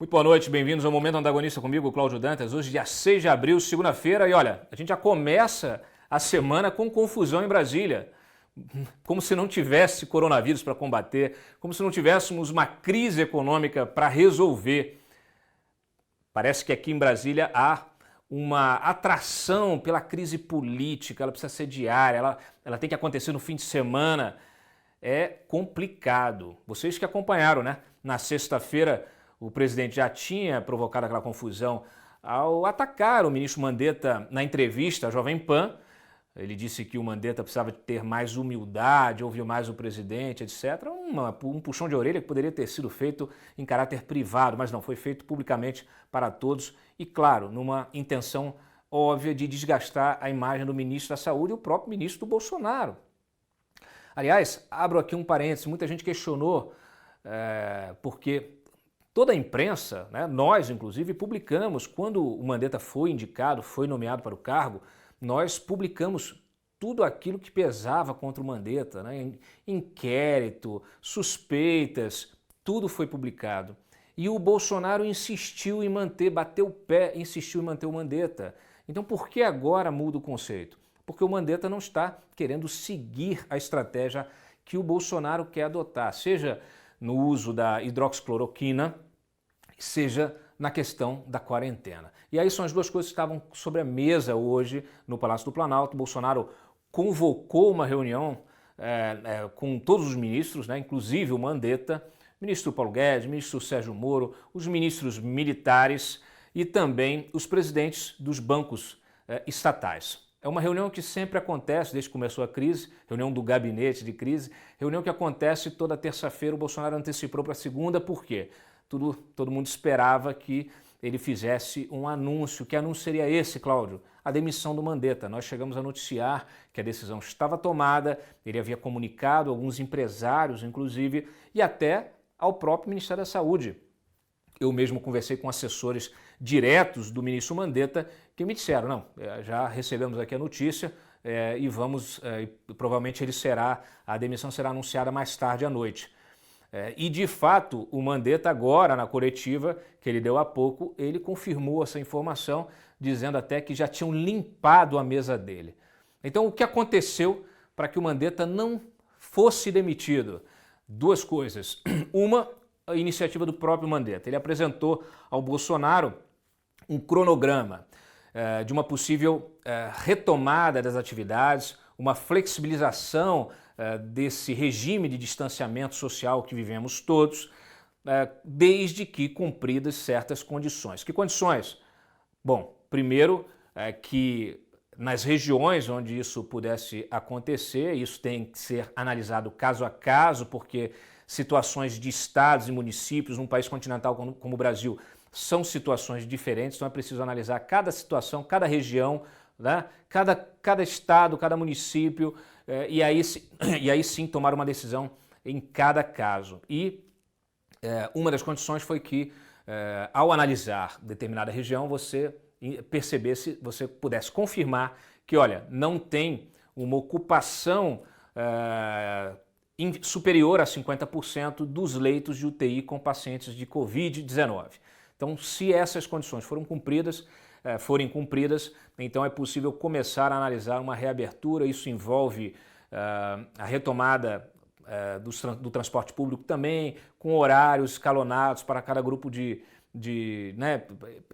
Muito boa noite, bem-vindos ao Momento Antagonista comigo, Cláudio Dantas. Hoje, dia 6 de abril, segunda-feira, e olha, a gente já começa a semana com confusão em Brasília. Como se não tivesse coronavírus para combater, como se não tivéssemos uma crise econômica para resolver. Parece que aqui em Brasília há uma atração pela crise política, ela precisa ser diária, ela tem que acontecer no fim de semana. É complicado. Vocês que acompanharam, né? Na sexta-feira, o presidente já tinha provocado aquela confusão ao atacar o ministro Mandetta na entrevista à Jovem Pan. Ele disse que o Mandetta precisava ter mais humildade, ouvir mais o presidente, etc. Um puxão de orelha que poderia ter sido feito em caráter privado, mas não, foi feito publicamente para todos e, claro, numa intenção óbvia de desgastar a imagem do ministro da Saúde e o próprio ministro do Bolsonaro. Aliás, abro aqui um parênteses, muita gente questionou, porque toda a imprensa, né, nós inclusive, publicamos, quando o Mandetta foi indicado, foi nomeado para o cargo, nós publicamos tudo aquilo que pesava contra o Mandetta, né, inquérito, suspeitas, tudo foi publicado. E o Bolsonaro insistiu em manter, bateu o pé, insistiu em manter o Mandetta. Então por que agora muda o conceito? Porque o Mandetta não está querendo seguir a estratégia que o Bolsonaro quer adotar, seja no uso da hidroxicloroquina, seja na questão da quarentena. E aí são as duas coisas que estavam sobre a mesa hoje no Palácio do Planalto. O Bolsonaro convocou uma reunião com todos os ministros, né, inclusive o Mandetta, ministro Paulo Guedes, ministro Sérgio Moro, os ministros militares e também os presidentes dos bancos estatais. É uma reunião que sempre acontece desde que começou a crise, reunião do gabinete de crise, reunião que acontece toda terça-feira. O Bolsonaro antecipou para a segunda, por quê? Todo mundo esperava que ele fizesse um anúncio. Que anúncio seria esse, Cláudio? A demissão do Mandetta. Nós chegamos a noticiar que a decisão estava tomada, ele havia comunicado a alguns empresários, inclusive, e até ao próprio Ministério da Saúde. Eu mesmo conversei com assessores diretos do ministro Mandetta que me disseram, não, já recebemos aqui a notícia e provavelmente a demissão será anunciada mais tarde à noite. E de fato, o Mandetta agora na coletiva que ele deu há pouco, ele confirmou essa informação, dizendo até que já tinham limpado a mesa dele. Então o que aconteceu para que o Mandetta não fosse demitido? Duas coisas. Uma, a iniciativa do próprio Mandetta. Ele apresentou ao Bolsonaro um cronograma de uma possível retomada das atividades, uma flexibilização desse regime de distanciamento social que vivemos todos, desde que cumpridas certas condições. Que condições? Bom, primeiro, que nas regiões onde isso pudesse acontecer, isso tem que ser analisado caso a caso, porque situações de estados e municípios num país continental como o Brasil são situações diferentes, então é preciso analisar cada situação, cada região, né? Cada estado, cada município, e aí sim tomar uma decisão em cada caso. E uma das condições foi que, ao analisar determinada região, você percebesse, você pudesse confirmar que, olha, não tem uma ocupação superior a 50% dos leitos de UTI com pacientes de Covid-19. Então, se essas condições forem cumpridas, então é possível começar a analisar uma reabertura. Isso envolve a retomada do transporte público também, com horários escalonados para cada grupo né,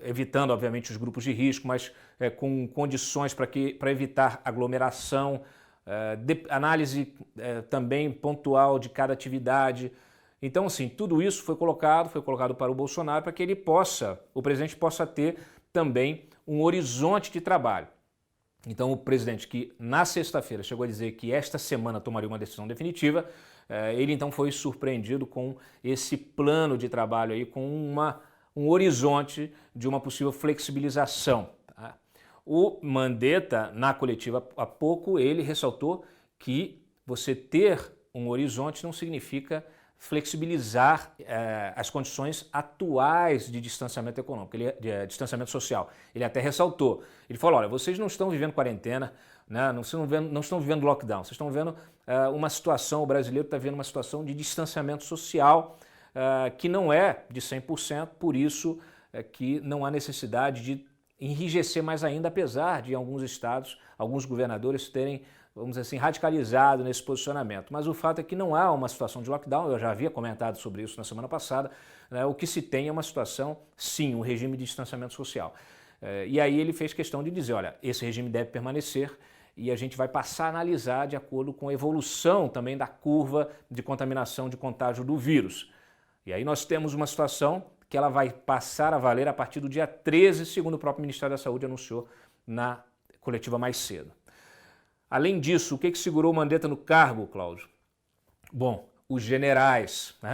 evitando, obviamente, os grupos de risco, mas com condições para evitar aglomeração, análise também pontual de cada atividade. Então, assim, tudo isso foi colocado para o Bolsonaro para que o presidente possa ter também um horizonte de trabalho. Então, o presidente, que na sexta-feira chegou a dizer que esta semana tomaria uma decisão definitiva, ele então foi surpreendido com esse plano de trabalho aí, com um horizonte de uma possível flexibilização. Tá? O Mandetta, na coletiva há pouco, ele ressaltou que você ter um horizonte não significa flexibilizar as condições atuais de distanciamento econômico, de distanciamento social. Ele até ressaltou, ele falou, olha, vocês não estão vivendo quarentena, né, não estão vivendo lockdown, vocês estão vivendo uma situação, o brasileiro está vivendo uma situação de distanciamento social que não é de 100%, por isso que não há necessidade de enrijecer mais ainda, apesar de alguns estados, alguns governadores terem, vamos dizer assim, radicalizado nesse posicionamento. Mas o fato é que não há uma situação de lockdown, eu já havia comentado sobre isso na semana passada, né? O que se tem é uma situação, sim, um regime de distanciamento social. E aí ele fez questão de dizer, olha, esse regime deve permanecer e a gente vai passar a analisar de acordo com a evolução também da curva de contaminação, de contágio do vírus. E aí nós temos uma situação que ela vai passar a valer a partir do dia 13, segundo o próprio Ministério da Saúde anunciou na coletiva mais cedo. Além disso, o que segurou o Mandetta no cargo, Cláudio? Bom, os generais, né,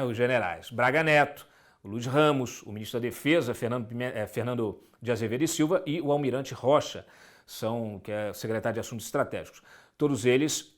Braga Neto, o Luiz Ramos, o ministro da Defesa, Fernando de Azevedo e Silva, e o almirante Rocha, que é secretário de Assuntos Estratégicos. Todos eles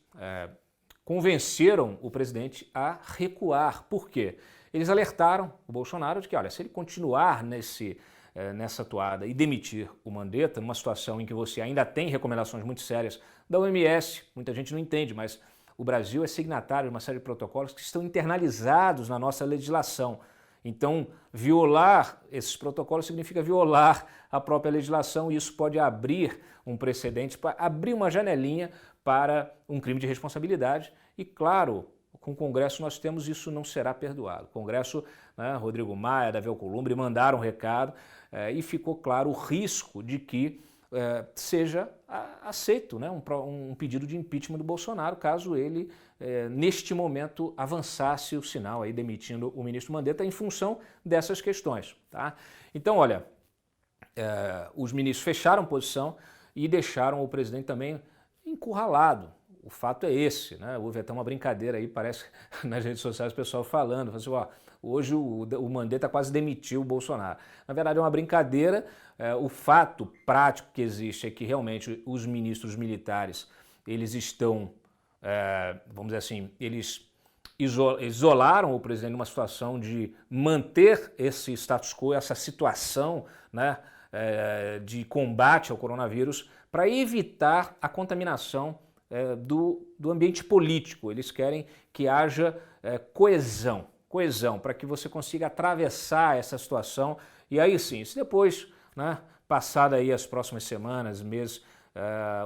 convenceram o presidente a recuar. Por quê? Eles alertaram o Bolsonaro de que, olha, se ele continuar nessa toada e demitir o Mandetta, numa situação em que você ainda tem recomendações muito sérias da OMS, muita gente não entende, mas o Brasil é signatário de uma série de protocolos que estão internalizados na nossa legislação. Então, violar esses protocolos significa violar a própria legislação e isso pode abrir um precedente, abrir uma janelinha para um crime de responsabilidade e, claro, com o Congresso nós temos, isso não será perdoado. O Congresso, né, Rodrigo Maia, Davi Alcolumbre mandaram um recado e ficou claro o risco de que seja aceito, né, um pedido de impeachment do Bolsonaro, caso ele, neste momento, avançasse o sinal, aí, demitindo o ministro Mandetta em função dessas questões. Tá? Então, olha, os ministros fecharam posição e deixaram o presidente também encurralado. O fato é esse, né? Houve até uma brincadeira aí, parece, nas redes sociais o pessoal falando, assim, ó, hoje o Mandetta quase demitiu o Bolsonaro. Na verdade é uma brincadeira, o fato prático que existe é que realmente os ministros militares, eles estão, vamos dizer assim, eles isolaram o presidente numa situação de manter esse status quo, essa situação, né, de combate ao coronavírus, para evitar a contaminação do ambiente político. Eles querem que haja coesão, para que você consiga atravessar essa situação e aí sim, se depois, né, passado aí as próximas semanas, meses,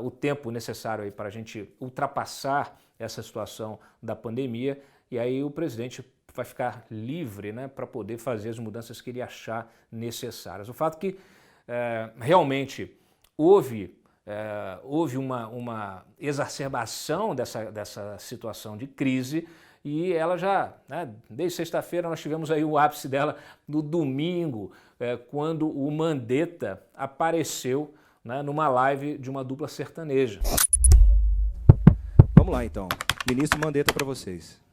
o tempo necessário aí para a gente ultrapassar essa situação da pandemia, e aí o presidente vai ficar livre, né, para poder fazer as mudanças que ele achar necessárias. O fato que realmente houve uma exacerbação dessa situação de crise e ela já, né, desde sexta-feira nós tivemos aí o ápice dela no domingo, quando o Mandetta apareceu, né, numa live de uma dupla sertaneja. Vamos lá então, ministro Mandetta para vocês.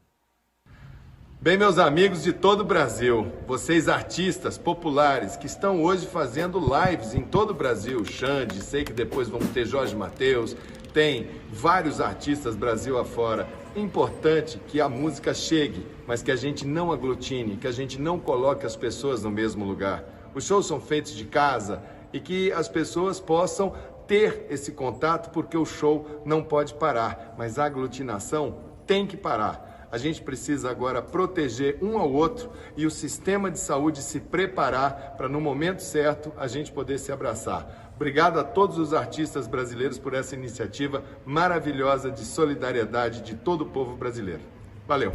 Bem, meus amigos de todo o Brasil, vocês artistas populares que estão hoje fazendo lives em todo o Brasil, Xande, sei que depois vamos ter Jorge Mateus, tem vários artistas Brasil afora. É importante que a música chegue, mas que a gente não aglutine, que a gente não coloque as pessoas no mesmo lugar. Os shows são feitos de casa e que as pessoas possam ter esse contato, porque o show não pode parar, mas a aglutinação tem que parar. A gente precisa agora proteger um ao outro e o sistema de saúde se preparar para, no momento certo, a gente poder se abraçar. Obrigado a todos os artistas brasileiros por essa iniciativa maravilhosa de solidariedade de todo o povo brasileiro. Valeu!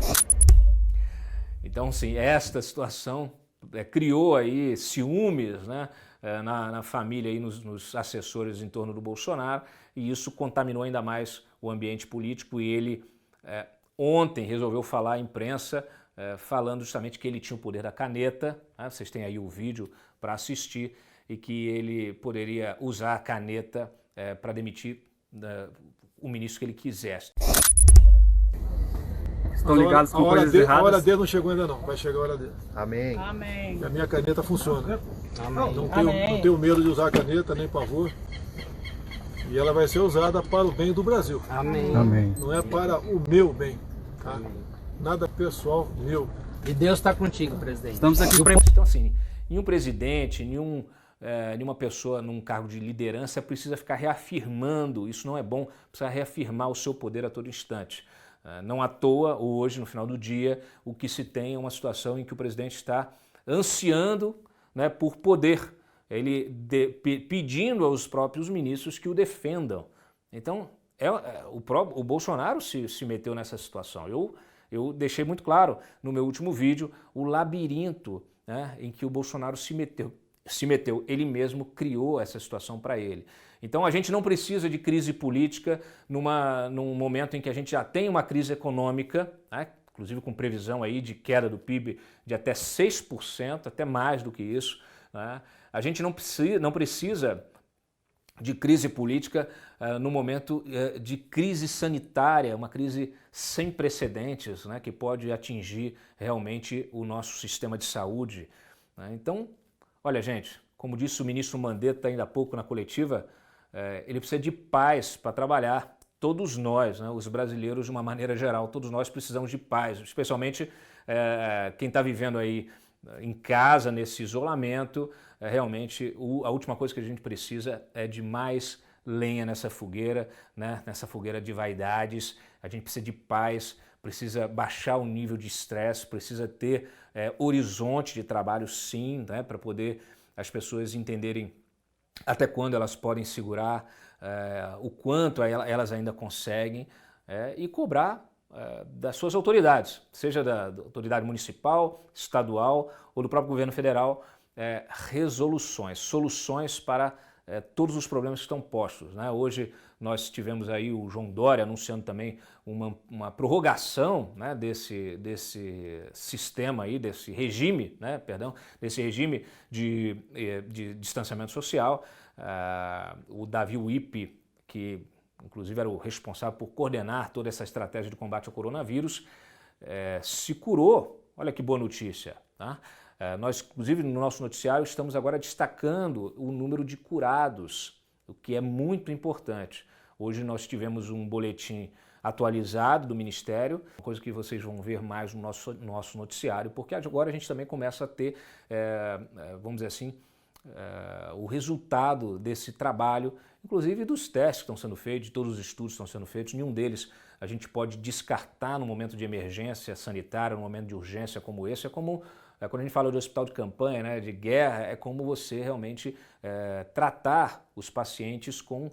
Então, sim, esta situação criou aí ciúmes, né, na família, aí, nos assessores em torno do Bolsonaro, e isso contaminou ainda mais o ambiente político e ele... ontem resolveu falar à imprensa, falando justamente que ele tinha o poder da caneta, né? Vocês têm aí o vídeo para assistir, e que ele poderia usar a caneta para demitir o ministro que ele quisesse. Estão ligados com coisas erradas? A hora dele não chegou ainda não, vai chegar a hora dele. Amém. Amém. E a minha caneta funciona. Amém. Não tenho medo de usar a caneta, nem pavor. E ela vai ser usada para o bem do Brasil. Amém. Amém. Não é para o meu bem. Tá? Nada pessoal meu. E Deus está contigo, presidente. Estamos aqui para... Então, assim, nenhum presidente, nenhuma pessoa num cargo de liderança precisa ficar reafirmando, isso não é bom, precisa reafirmar o seu poder a todo instante. Não à toa, hoje, no final do dia, o que se tem é uma situação em que o presidente está ansiando, né, por poder, pedindo aos próprios ministros que o defendam. Então, o Bolsonaro se meteu nessa situação. Eu deixei muito claro no meu último vídeo o labirinto, né, em que o Bolsonaro se meteu. Ele mesmo criou essa situação para ele. Então a gente não precisa de crise política num momento em que a gente já tem uma crise econômica, né, inclusive com previsão aí de queda do PIB de até 6%, até mais do que isso, né? A gente não precisa de crise política no momento de crise sanitária, uma crise sem precedentes, né, que pode atingir realmente o nosso sistema de saúde, né? Então, olha, gente, como disse o ministro Mandetta ainda há pouco na coletiva, ele precisa de paz para trabalhar. Todos nós, né, os brasileiros de uma maneira geral, todos nós precisamos de paz, especialmente quem está vivendo aí em casa, nesse isolamento. Realmente a última coisa que a gente precisa é de mais lenha nessa fogueira, né, nessa fogueira de vaidades. A gente precisa de paz, precisa baixar o nível de estresse, precisa ter horizonte de trabalho, sim, né, para poder as pessoas entenderem até quando elas podem segurar, o quanto elas ainda conseguem, e cobrar das suas autoridades, seja da autoridade municipal, estadual ou do próprio governo federal, resoluções, soluções para todos os problemas que estão postos, né? Hoje nós tivemos aí o João Dória anunciando também uma prorrogação, né, desse sistema aí, desse regime, né, desse regime de distanciamento social. O Davi Wipe, que inclusive era o responsável por coordenar toda essa estratégia de combate ao coronavírus, se curou. Olha que boa notícia, tá? Nós, inclusive, no nosso noticiário, estamos agora destacando o número de curados, o que é muito importante. Hoje nós tivemos um boletim atualizado do Ministério, coisa que vocês vão ver mais no nosso noticiário, porque agora a gente também começa a ter, vamos dizer assim, o resultado desse trabalho, inclusive dos testes que estão sendo feitos, de todos os estudos que estão sendo feitos. Nenhum deles a gente pode descartar no momento de emergência sanitária, no momento de urgência como esse. É como quando a gente fala de hospital de campanha, né, de guerra, é como você realmente tratar os pacientes com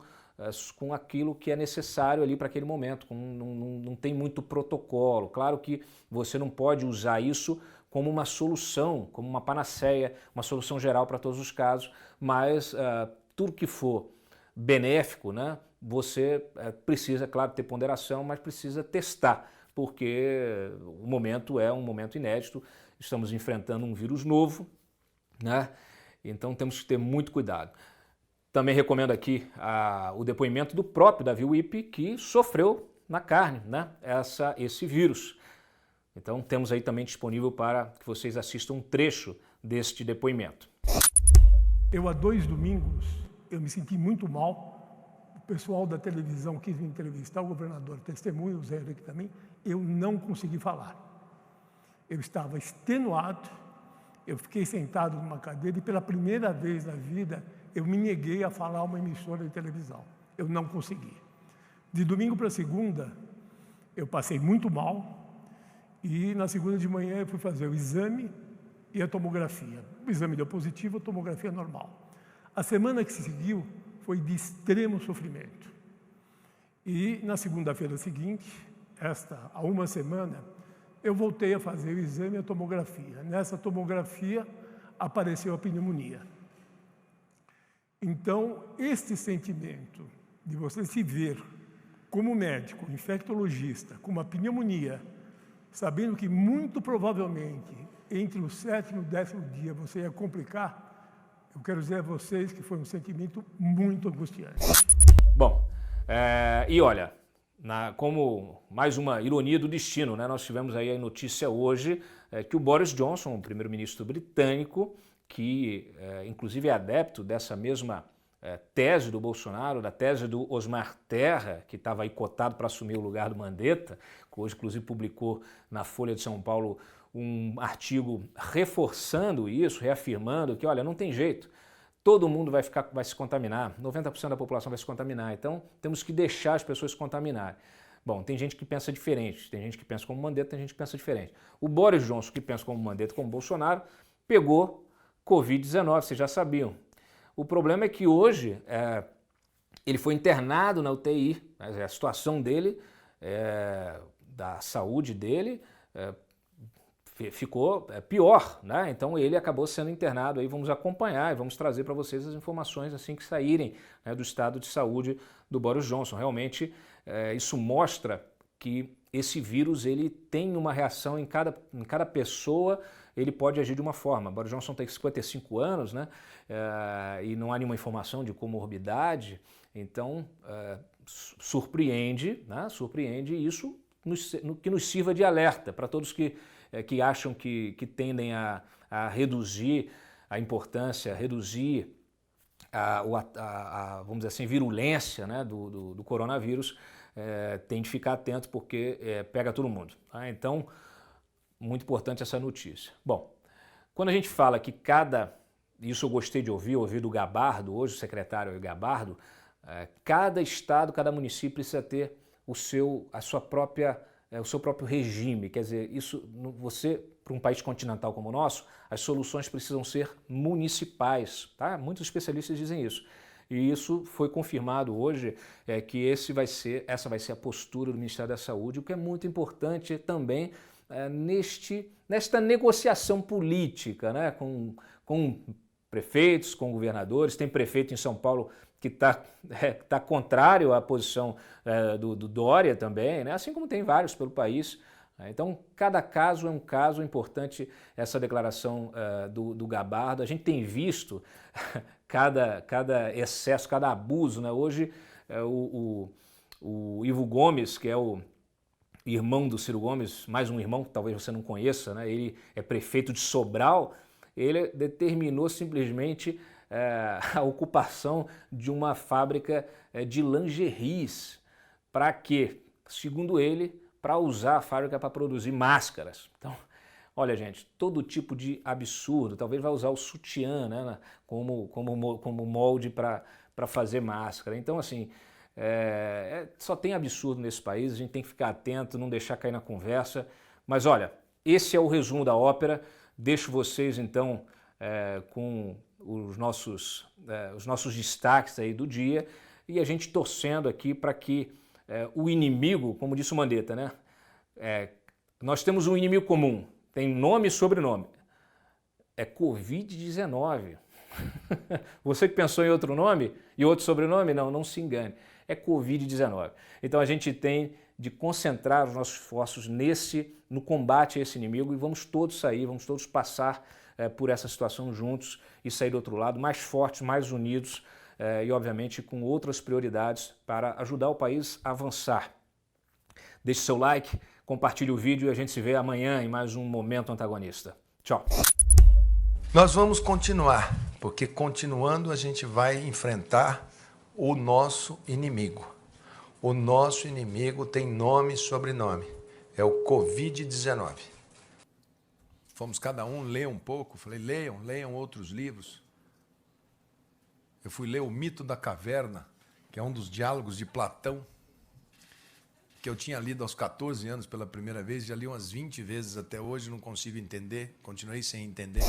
aquilo que é necessário ali para aquele momento. Não tem muito protocolo. Claro que você não pode usar isso como uma solução, como uma panaceia, uma solução geral para todos os casos, mas tudo que for benéfico, né, você precisa, claro, ter ponderação, mas precisa testar, porque o momento é um momento inédito, estamos enfrentando um vírus novo, né, então temos que ter muito cuidado. Também recomendo aqui o depoimento do próprio Davi Wipe, que sofreu na carne, né, esse vírus. Então temos aí também disponível para que vocês assistam um trecho deste depoimento. Há 2 domingos, eu me senti muito mal. O pessoal da televisão quis me entrevistar, o governador testemunha, o Zé Henrique também. Eu não consegui falar. Eu estava extenuado, eu fiquei sentado numa cadeira e pela primeira vez na vida eu me neguei a falar uma emissora de televisão. Eu não consegui. De domingo para segunda, eu passei muito mal. E na segunda de manhã eu fui fazer o exame e a tomografia. O exame deu positivo, a tomografia normal. A semana que se seguiu foi de extremo sofrimento. E na segunda-feira seguinte, há uma semana, eu voltei a fazer o exame e a tomografia. Nessa tomografia apareceu a pneumonia. Então, este sentimento de você se ver como médico, infectologista, com uma pneumonia, sabendo que muito provavelmente entre o 7º e o 10º dia você ia complicar, eu quero dizer a vocês que foi um sentimento muito angustiante. Bom, e olha, como mais uma ironia do destino, né, nós tivemos aí a notícia hoje que o Boris Johnson, o primeiro-ministro britânico, que inclusive é adepto dessa mesma tese do Bolsonaro, da tese do Osmar Terra, que estava aí cotado para assumir o lugar do Mandetta, que hoje inclusive publicou na Folha de São Paulo um artigo reforçando isso, reafirmando que, olha, não tem jeito, todo mundo vai se contaminar, 90% da população vai se contaminar, então temos que deixar as pessoas se contaminarem. Bom, tem gente que pensa diferente, tem gente que pensa como Mandetta, tem gente que pensa diferente. O Boris Johnson, que pensa como Mandetta, como Bolsonaro, pegou Covid-19, vocês já sabiam. O problema é que hoje ele foi internado na UTI, a situação dele, da saúde dele, ficou pior, né? Então ele acabou sendo internado, aí vamos acompanhar e vamos trazer para vocês as informações assim que saírem, né, do estado de saúde do Boris Johnson. Realmente isso mostra que esse vírus ele tem uma reação em cada pessoa, ele pode agir de uma forma. Boris Johnson tem 55 anos, né? E não há nenhuma informação de comorbidade, então surpreende, né? Surpreende isso que nos sirva de alerta para todos que acham que tendem a reduzir a importância, reduzir vamos dizer assim, virulência, né, do coronavírus, tem de ficar atento porque pega todo mundo. Tá? Então, muito importante essa notícia. Bom, quando a gente fala que isso eu gostei de ouvir do Gabardo, hoje o secretário Gabardo, cada estado, cada município precisa ter o seu próprio regime, quer dizer, para um país continental como o nosso, as soluções precisam ser municipais, tá? Muitos especialistas dizem isso. E isso foi confirmado hoje, que essa vai ser a postura do Ministério da Saúde, o que é muito importante também nesta negociação política, né? Com prefeitos, com governadores. Tem prefeito em São Paulo que tá contrário à posição do Dória também, né? Assim como tem vários pelo país. Então, cada caso é um caso importante, essa declaração do Gabardo. A gente tem visto cada excesso, cada abuso, né? Hoje, o Ivo Gomes, que é o irmão do Ciro Gomes, mais um irmão que talvez você não conheça, né? Ele é prefeito de Sobral, ele determinou simplesmente a ocupação de uma fábrica de lingeries. Para quê? Segundo ele, para usar a fábrica para produzir máscaras. Então, olha, gente, todo tipo de absurdo. Talvez vai usar o sutiã, né, como molde para fazer máscara. Então, assim, só tem absurdo nesse país, a gente tem que ficar atento, não deixar cair na conversa. Mas olha, esse é o resumo da ópera. Deixo vocês, então, com os nossos destaques aí do dia e a gente torcendo aqui para que o inimigo, como disse o Mandetta, né? Nós temos um inimigo comum, tem nome e sobrenome, é Covid-19. Você que pensou em outro nome e outro sobrenome, não se engane, é Covid-19. Então a gente tem de concentrar os nossos esforços no combate a esse inimigo e vamos todos sair, vamos todos passar por essa situação juntos e sair do outro lado mais fortes, mais unidos e obviamente com outras prioridades para ajudar o país a avançar. Deixe seu like, compartilhe o vídeo e a gente se vê amanhã em mais um Momento Antagonista. Tchau! Nós vamos continuar, porque continuando a gente vai enfrentar o nosso inimigo. O nosso inimigo tem nome e sobrenome, é o Covid-19. Fomos cada um ler um pouco, falei, leiam outros livros. Eu fui ler O Mito da Caverna, que é um dos diálogos de Platão, que eu tinha lido aos 14 anos pela primeira vez, já li umas 20 vezes até hoje, não consigo entender, continuei sem entender.